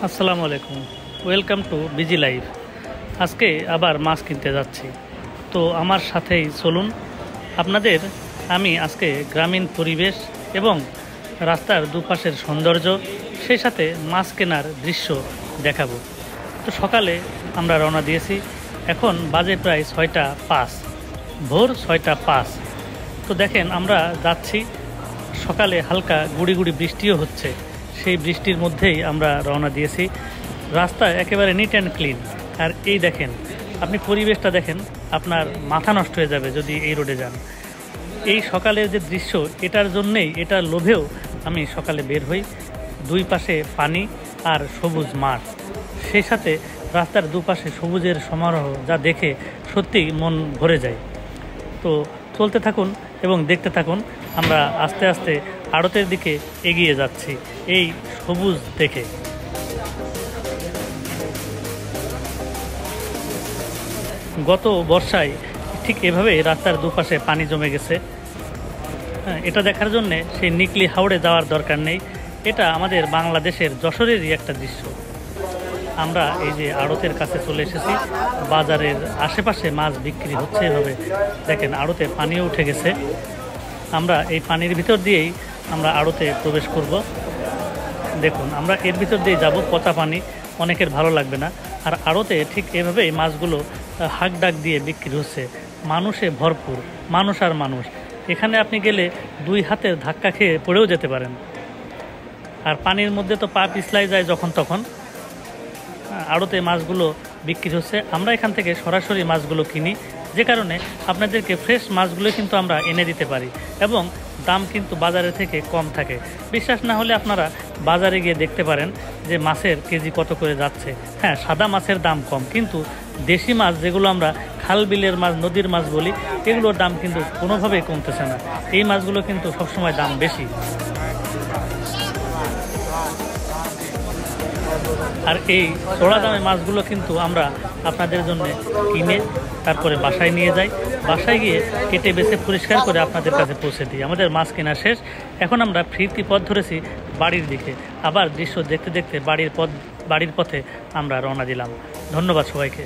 আসসালামু আলাইকুম, welcome too busy life. আজকে আবার মাছ কিনতে যাচ্ছি, তো আমার সাথেই চলুন। আপনাদের আমি আজকে গ্রামীণ পরিবেশ এবং রাস্তার দুপাশের সৌন্দর্য, সেই সাথে মাছ কেনার দৃশ্য দেখাবো। তো সকালে আমরা রওনা দিয়েছি, এখন বাজে প্রায় 6টা 5, ভোর 6টা 5। তো দেখেন আমরা যাচ্ছি, সকালে হালকা গুড়ি গুড়ি বৃষ্টিও হচ্ছে, সেই বৃষ্টির মধ্যেই আমরা রওনা দিয়েছি। রাস্তা একেবারে নিট অ্যান্ড ক্লিন। আর এই দেখেন, আপনি পরিবেশটা দেখেন, আপনার মাথা নষ্ট হয়ে যাবে যদি এই রোডে যান। এই সকালের যে দৃশ্য, এটার জন্যেই, এটার লোভেও আমি সকালে বের হই। দুই পাশে পানি আর সবুজ মাঠ, সেই সাথে রাস্তার দুপাশে সবুজের সমারোহ, যা দেখে সত্যিই মন ভরে যায়। তো চলতে থাকুন এবং দেখতে থাকুন। আমরা আস্তে আস্তে আড়তের দিকে এগিয়ে যাচ্ছি এই সবুজ দেখে। গত বর্ষায় ঠিক এভাবে রাস্তার দুপাশে পানি জমে গেছে। এটা দেখার জন্যে সেই নিকলি হাওড়ে যাওয়ার দরকার নেই, এটা আমাদের বাংলাদেশের যশোরেরই একটা দৃশ্য। আমরা এই যে আড়তের কাছে চলে এসেছি, বাজারের আশেপাশে মাছ বিক্রি হচ্ছে এভাবে। দেখেন আড়তে পানিও উঠে গেছে। আমরা এই পানির ভিতর দিয়েই আমরা আড়তে প্রবেশ করব। দেখুন আমরা এর ভিতর দিয়ে যাব, পচা পানি, অনেকের ভালো লাগবে না। আর আড়তে ঠিক এভাবেই মাছগুলো হাঁক ডাক দিয়ে বিক্রি হচ্ছে। মানুষে ভরপুর, মানুষ আর মানুষ। এখানে আপনি গেলে দুই হাতের ধাক্কা খেয়ে পড়েও যেতে পারেন। আর পানির মধ্যে তো পা পিছলাই যায় যখন তখন। আড়তে মাছগুলো বিক্রি হচ্ছে, আমরা এখান থেকে সরাসরি মাছগুলো কিনি, যে কারণে আপনাদেরকে ফ্রেশ মাছগুলো কিন্তু আমরা এনে দিতে পারি এবং দাম কিন্তু বাজারের থেকে কম থাকে। বিশ্বাস না হলে আপনারা বাজারে গিয়ে দেখতে পারেন যে মাছের কেজি কত করে যাচ্ছে। হ্যাঁ, সাদা মাছের দাম কম, কিন্তু দেশি মাছ যেগুলো আমরা খাল বিলের মাছ, নদীর মাছ বলি, এগুলোর দাম কিন্তু কোনোভাবেই কমতেছে না। এই মাছগুলো কিন্তু সবসময় দাম বেশি। আর এই চড়া দামে মাছগুলো কিন্তু আমরা আপনাদের জন্য কিনে তারপরে বাসায় নিয়ে যাই। বাসায় গিয়ে কেটে বেছে পরিষ্কার করে আপনাদের কাছে পৌঁছে দিই। আমাদের মাছ কেনা শেষ, এখন আমরা ফিরতি পথ ধরেছি বাড়ির দিকে। আবার দৃশ্য দেখতে দেখতে বাড়ির পথে আমরা রওনা দিলাম। ধন্যবাদ সবাইকে।